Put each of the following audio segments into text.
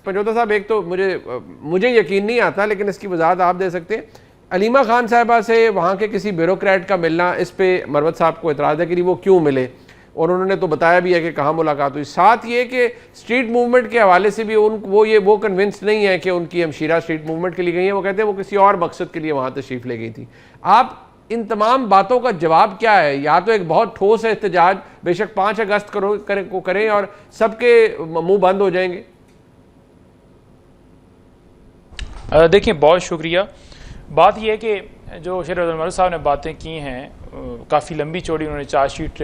पंजोता साहब, एक तो मुझे यकीन नहीं आता, लेकिन इसकी वजाहत आप दे सकते हैं। अलीमा खान साहिबा से वहाँ के किसी ब्यूरोक्रेट का मिलना, इस पे मरवत साहब को एतराज़ है कि वो क्यों मिले, और उन्होंने तो बताया भी है कि कहाँ मुलाकात हुई। साथ ये कि स्ट्रीट मूवमेंट के हवाले से भी वो कन्विंस नहीं है कि उनकी हमशीरा स्ट्रीट मूवमेंट के लिए गई है। वो कहते हैं वो किसी और मकसद के लिए वहाँ तशरीफ़ ले गई थी। आप इन तमाम बातों का जवाब क्या है? या तो एक बहुत ठोस है एहतजाज, बेशक 5 अगस्त को करें और सबके मुंह बंद हो जाएंगे। देखिए, बहुत शुक्रिया। बात यह है कि जो शेर अब्दुल मर्द साहब ने बातें की हैं, काफ़ी लंबी चौड़ी उन्होंने चार्जशीट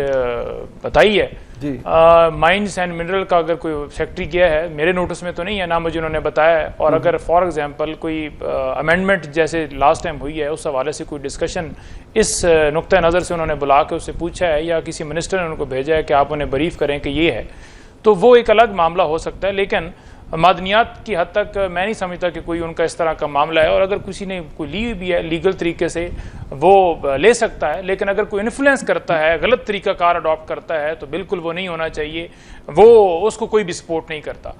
बताई है। माइंस एंड मिनरल का अगर कोई सेक्रेटरी गया है, मेरे नोटिस में तो नहीं है, ना मुझे उन्होंने बताया है। और अगर फॉर एग्जांपल कोई अमेंडमेंट जैसे लास्ट टाइम हुई है, उस हवाले से कोई डिस्कशन इस नुक्ता नज़र से उन्होंने बुला के उससे पूछा है, या किसी मिनिस्टर ने उनको भेजा है कि आप उन्हें ब्रीफ करें कि ये है, तो वो एक अलग मामला हो सकता है। लेकिन मादनियात की हद तक मैं नहीं समझता कि कोई उनका इस तरह का मामला है। और अगर किसी ने कोई ली भी है लीगल तरीके से, वो ले सकता है। लेकिन अगर कोई इन्फ्लुएंस करता है, गलत तरीकाकार अडॉप्ट करता है, तो बिल्कुल वो नहीं होना चाहिए, वो उसको कोई भी सपोर्ट नहीं करता।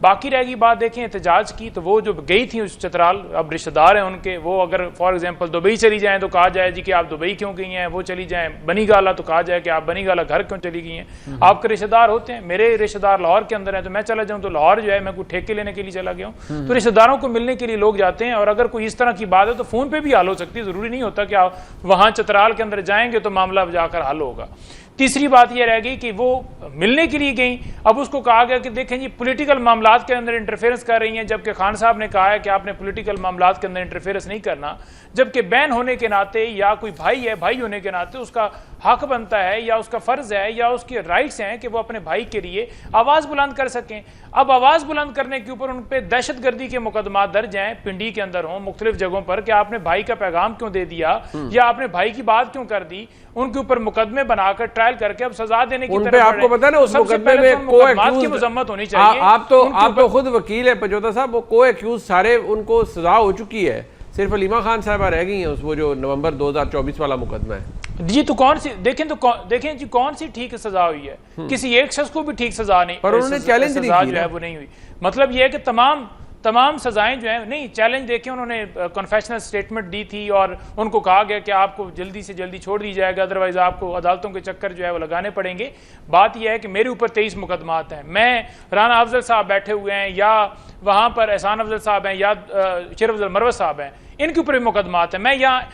बाकी रहेगी बात, देखें एहतजाज की, तो वो जो गई थी उस चित्राल, अब रिश्तेदार हैं उनके, वो अगर फॉर एग्जांपल दुबई चली जाएं तो कहा जाए जी कि आप दुबई क्यों गई हैं। वो चली जाएं बनी गाला तो कहा जाए कि आप बनी गाला घर क्यों चली गई हैं। आपके रिश्तेदार होते हैं, मेरे रिश्तेदार लाहौर के अंदर हैं, तो मैं चला जाऊँ तो लाहौर जो है मैं कोई ठेके लेने के लिए चला गया हूँ, तो रिश्तेदारों को मिलने के लिए लोग जाते हैं। और अगर कोई इस तरह की बात है तो फ़ोन पर भी हल हो सकती है, ज़रूरी नहीं होता कि आप वहाँ चित्राल के अंदर जाएंगे तो मामला जाकर हल होगा। तीसरी बात यह रह गई कि वो मिलने के लिए गई। अब उसको कहा गया कि देखें जी पॉलिटिकल मामलात के अंदर इंटरफेरेंस कर रही हैं, जबकि खान साहब ने कहा है कि आपने पॉलिटिकल मामलात के अंदर इंटरफेरेंस नहीं करना। जबकि बहन होने के नाते या कोई भाई है, भाई होने के नाते उसका हक बनता है या उसका फ़र्ज़ है या उसके राइट्स हैं कि वो अपने भाई के लिए आवाज़ बुलंद कर सकें। अब आवाज़ बुलंद करने के ऊपर उन पर दहशतगर्दी के मुकदमा दर्ज हैं, पिंडी के अंदर हों, मुख्तलिफ जगहों पर, कि आपने भाई का पैगाम क्यों दे दिया या आपने भाई की बात क्यों कर दी। उनके ऊपर मुकदमे बनाकर ट्रायल करके अब सजा देने की तरफ आपको पता है ना, उस मुकदमे में को मजम्मत होनी चाहिए। आप तो खुद वकील है पंजोता साहब, वो को एक्यूज सारे उनको सजा हो चुकी है, सिर्फ अलीमा खान साहबा रह गई हैं। वो जो नवंबर 2024 वाला मुकदमा है जी, तो कौन सी देखें जी कौन सी ठीक सजा हुई है? किसी एक शख्स को भी ठीक सजा नहीं, पर उन्होंने चैलेंज नहीं किया, जो है वो नहीं हुई। मतलब ये है कि तमाम सजाएं जो है नहीं चैलेंज देखे, उन्होंने कन्फेशनल स्टेटमेंट दी थी और उनको कहा गया कि आपको जल्दी से जल्दी छोड़ दी जाएगा, अदरवाइज आपको अदालतों के चक्कर जो है वो लगाने पड़ेंगे। बात यह है कि मेरे ऊपर 23 मुकदमात हैं, मैं राना अफजल साहब बैठे हुए हैं या वहाँ पर एहसान अफजल साहब हैं या शेर अब्दुल मरवत साहब हैं, इनके ऊपर भी मुकदमात हैं। मैं यहाँ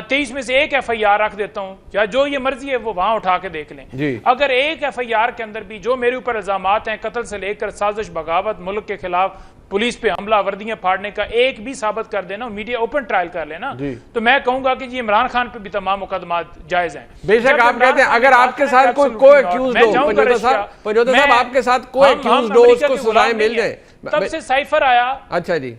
23 में से एक FIR रख देता हूँ, या जो ये मर्जी है वो वहां उठा के देख लें। अगर एक FIR के अंदर भी जो मेरे ऊपर इल्जामात हैं, कत्ल से लेकर साजिश, बगावत, मुल्क के खिलाफ पुलिस पे हमला, वर्दियां फाड़ने का, एक भी साबित कर देना, मीडिया ओपन ट्रायल कर लेना, तो मैं कहूंगा कि जी इमरान खान पे भी तमाम मुकदमात जायज हैं। बेशक आप कहते हैं अगर आपके साथ कोई एक्यूज हो, पंजोता साहब आपके साथ कोई एक्यूज हो, उसको सजाएं मिल जाए। तब से साइफर आया। अच्छा जी,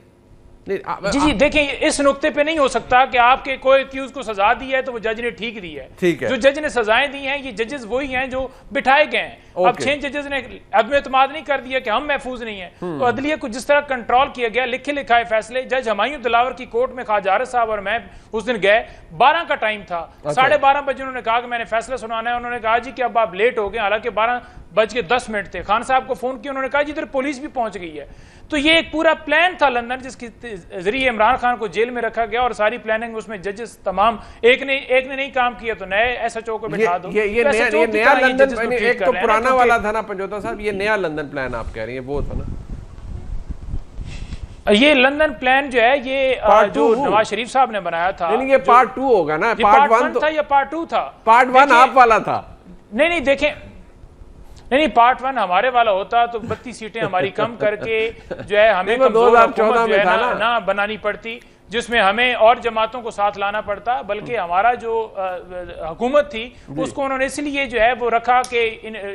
जी देखिए, इस नुक्ते पे नहीं हो सकता कि आपके कोई एक्यूज को सजा दी है तो वो जज ने ठीक दी है। ठीक है, जो जज ने सजाएं दी हैं, ये जजेस वही हैं जो बिठाए गए हैं। अब 6 जजेस ने अदम एतमाद नहीं कर दिया कि हम महफूज नहीं है, तो अदलिया को जिस तरह कंट्रोल किया गया, लिखे लिखाए फैसले। जज हमायूं दिलावर की कोर्ट में ख्वाजा आरिफ साहब और मैं उस दिन गए, 12 का टाइम था, 12:30 बजे उन्होंने कहा कि मैंने फैसला सुनाना है। उन्होंने कहा जी कि अब आप लेट हो गए, हालांकि 12:10 थे। खान साहब को फोन किया, उन्होंने कहा जी इधर पुलिस भी पहुंच गई है। तो ये एक पूरा प्लान था लंदन, जिसके जरिए इमरान खान को जेल में रखा गया और सारी प्लानिंग उसमें जजेस तमाम एक ने नहीं काम किया तो नए SHO को बिठा दो। ये नया लंदन, एक तो पुराना वाला था ना पंजोता साहब, ये नया लंदन प्लान आप कह रही हैं वो था ना? ये लंदन प्लान जो है ये जो नवाज शरीफ साहब ने बनाया था, नहीं ये पार्ट 2 होगा ना? पार्ट 1 था या पार्ट 2 था? पार्ट 1 आप वाला था। नहीं देखें, नहीं पार्ट 1 हमारे वाला होता तो 32 सीटें हमारी कम करके जो है हमें 2014 में था ना बनानी पड़ती, जिसमें हमें और जमातों को साथ लाना पड़ता। बल्कि हमारा जो हुकूमत थी उसको उन्होंने इसलिए जो है वो रखा कि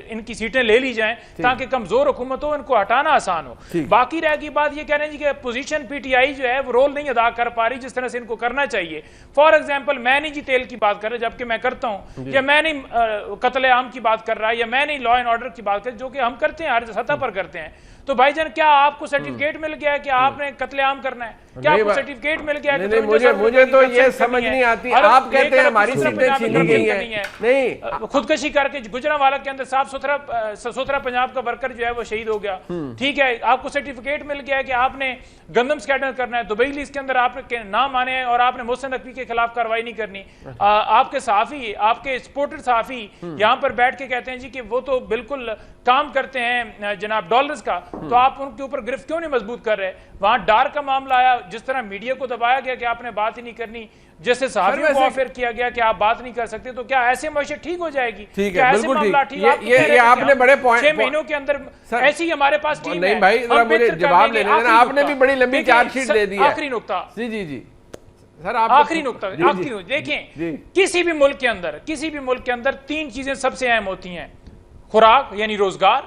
इनकी सीटें ले ली जाएं ताकि कमजोर हुकूमत हो, इनको हटाना आसान हो। बाकी रहेगी बात ये कह रहे हैं जी कि पोजीशन PTI जो है वो रोल नहीं अदा कर पा रही जिस तरह से इनको करना चाहिए। फॉर एग्जाम्पल मैं नहीं जी तेल की बात कर रहा, जबकि मैं करता हूँ, या मैं नहीं कत्ले आम की बात कर रहा है, या मैं नहीं लॉ एंड ऑर्डर की बात कर, जो कि हम करते हैं, हर सतह पर करते हैं। तो भाईजान क्या आपको सर्टिफिकेट मिल गया कि आपने कत्लेआम करना है? क्या आपको सर्टिफिकेट मिल गया? नहीं, मुझे तो ये समझ नहीं आती। आप कहते हैं हमारी सीटें छीनी गई हैं, नहीं, खुदकशी करके गुजरांवाला के अंदर साफ सुथरा पंजाब का वर्कर जो है वो शहीद हो गया, ठीक है, आपको सर्टिफिकेट मिल गया है कि आपने गंदम स्कैंडल करना है, दुबई लिस्ट के अंदर आपके नाम आने हैं और आपने मोहसिन नकवी के खिलाफ कार्रवाई नहीं करनी। आपके सहाफी, आपके सपोर्टर सहाफी यहाँ पर बैठ के कहते हैं जी कि वो तो बिल्कुल काम करते हैं जनाब डॉलर्स का, तो आप उनके ऊपर गिरफ्त क्यों नहीं मजबूत कर रहे? वहां डार का मामला आया, जिस तरह मीडिया को दबाया गया कि आपने बात ही नहीं करनी, जैसे सहाफियों को ऑफर किया गया कि आप बात नहीं कर सकते, तो क्या ऐसे मैशत ठीक हो जाएगी? ठीक है, बिल्कुल ठीक। ये आपने बड़े पॉइंट, 6 महीनों के अंदर ऐसी हमारे पास टीम नहीं भाई, जरा मुझे जवाब लेने देना। आपने भी बड़ी लंबी चार्जशीट दे दी है। आखिरी नुकता जी सर, आखिरी नुकता देखें, किसी भी मुल्क के अंदर 3 चीजें सबसे अहम होती हैं, खुराक यानी रोजगार,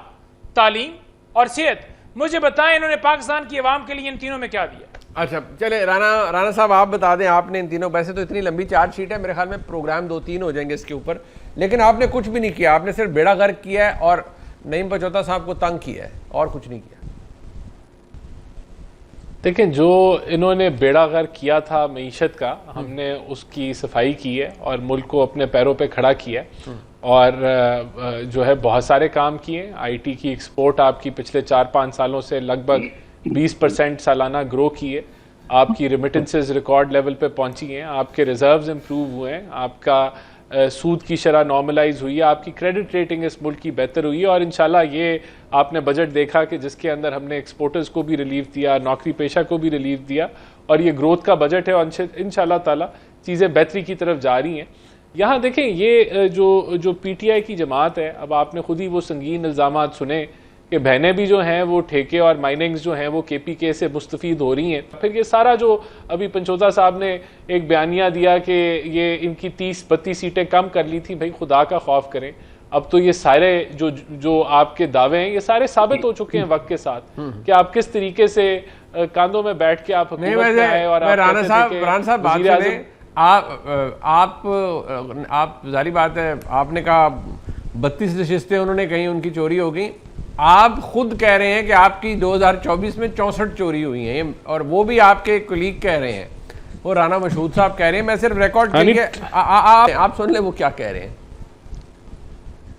तालीम और सेहत। मुझे बताएं इन्होंने पाकिस्तान की आवाम के लिए इन तीनों में क्या दिया? अच्छा चले, राना साहब आप बता दें, आपने इन तीनों, वैसे तो इतनी लंबी चार्जशीट है, मेरे ख्याल में प्रोग्राम 2-3 हो जाएंगे इसके ऊपर, लेकिन आपने कुछ भी नहीं किया। आपने सिर्फ बेड़ा गर्क किया है और नईम पचौता साहब को तंग किया है और कुछ नहीं किया। देखें, जो इन्होंने बेड़ा गर्क किया था मईशत का, हमने उसकी सफाई की है और मुल्क को अपने पैरों पे खड़ा किया है और जो है बहुत सारे काम किए। आईटी की एक्सपोर्ट आपकी पिछले 4-5 सालों से लगभग 20% सालाना ग्रो की है। आपकी रेमिटेंसेस रिकॉर्ड लेवल पे पहुंची हैं, आपके रिजर्व्स इंप्रूव हुए हैं, आपका सूद की शरह नॉर्मलाइज हुई है, आपकी क्रेडिट रेटिंग इस मुल्क की बेहतर हुई है और इंशाल्लाह ये आपने बजट देखा कि जिसके अंदर हमने एक्सपोर्टर्स को भी रिलीफ दिया, नौकरी पेशा को भी रिलीफ दिया और ये ग्रोथ का बजट है और इंशाल्लाह ताला चीज़ें बेहतरी की तरफ जा रही हैं। यहाँ देखें, ये जो पीटीआई की जमात है, अब आपने खुद ही वो संगीन इल्ज़ामात सुने कि बहनें भी जो हैं वो ठेके और माइनिंग्स जो हैं वो केपीके से मुस्तफ़ीद हो रही हैं। फिर ये सारा जो अभी पंचोता साहब ने एक बयानिया दिया कि ये इनकी 30-32 सीटें कम कर ली थी, भाई खुदा का खौफ करें। अब तो ये सारे जो आपके दावे हैं ये सारे साबित हो चुके हैं वक्त के साथ कि आप किस तरीके से कांधों में बैठ के आप हुकूमत में आए। और राना साहब बात सुने, आप जारी बात है, आपने कहा 32 नशिस्तें उन्होंने कहीं उनकी चोरी हो गई। आप खुद कह रहे हैं कि आपकी 2024 में 64 चोरी हुई हैं और वो भी आपके कुलीग कह रहे हैं, वो राना मशहूद साहब कह रहे हैं। मैं सिर्फ रिकॉर्ड के लिए आप सुन ले वो क्या कह रहे हैं।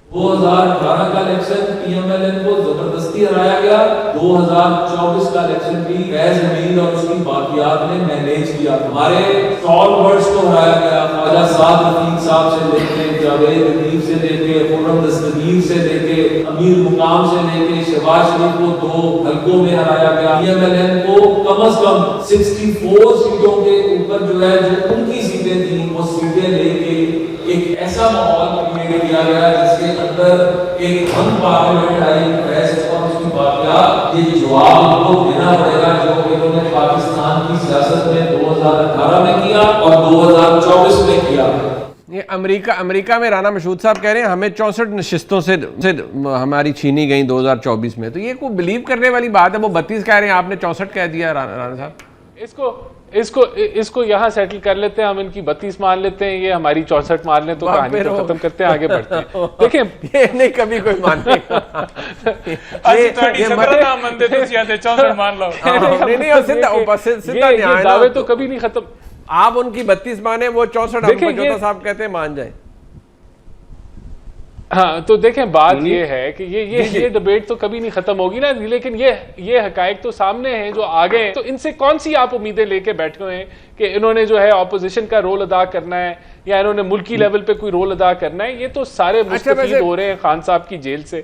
2018 का इलेक्शन पीएमएलएन को जबरदस्ती हराया गया। 2024 का इलेक्शन भी फैज हमीद और उसकी बाकियात ने मैनेज किया। हमारे स्टॉलवर्ड्स को हराया गया। ख्वाजा साद रफीक साहब से लेके, जावेद लतीफ से लेके, खुर्रम दस्तगीर से लेके, अमीर मुकाम से लेके, शहबाज शरीफ को 2 हलकों में हराया गया। पीएमएलएन को कम से कम 64 सीटों के ऊपर जो है जो उनकी सीटें थी वो सीटें लेके एक ऐसा माहौल क्रिएट किया गया जिसके अंदर एक फन पार्लियामेंट आई प्रेस और उसकी बात ये जवाब उनको देना पड़ेगा जो इन्होंने पाकिस्तान की सियासत में 2018 में किया और 2024 में किया। ये अमेरिका में राना मशहूद साहब कह रहे हैं हमें 64 नशिस्तों से हमारी छीनी गई 2024 में। तो ये कोई बिलीव करने वाली बात है? वो 32 कह रहे हैं, आपने 64 कह दिया राना साहब। इसको यहाँ सेटल कर लेते हैं, हम इनकी 32 मान लेते हैं, ये हमारी 64 मान लें, तो कहानी को खत्म करते हैं, आगे बढ़ते हैं। देखिए ये नहीं कभी कोई मानेगा। ये दावे तो कभी नहीं खत्म। आप उनकी 32 माने, वो 64 साहब कहते हैं मान जाए। हाँ, तो देखें बात ये है कि ये डिबेट तो कभी नहीं खत्म होगी ना, लेकिन ये हकायक तो सामने हैं जो आगे हैं। तो इनसे कौन सी आप उम्मीदें लेके बैठे हुए हैं कि इन्होंने जो है ऑपोजिशन का रोल अदा करना है या इन्होंने मुल्की लेवल पे कोई रोल अदा करना है? ये तो सारे मुस्तफीद हो रहे हैं खान साहब की जेल से।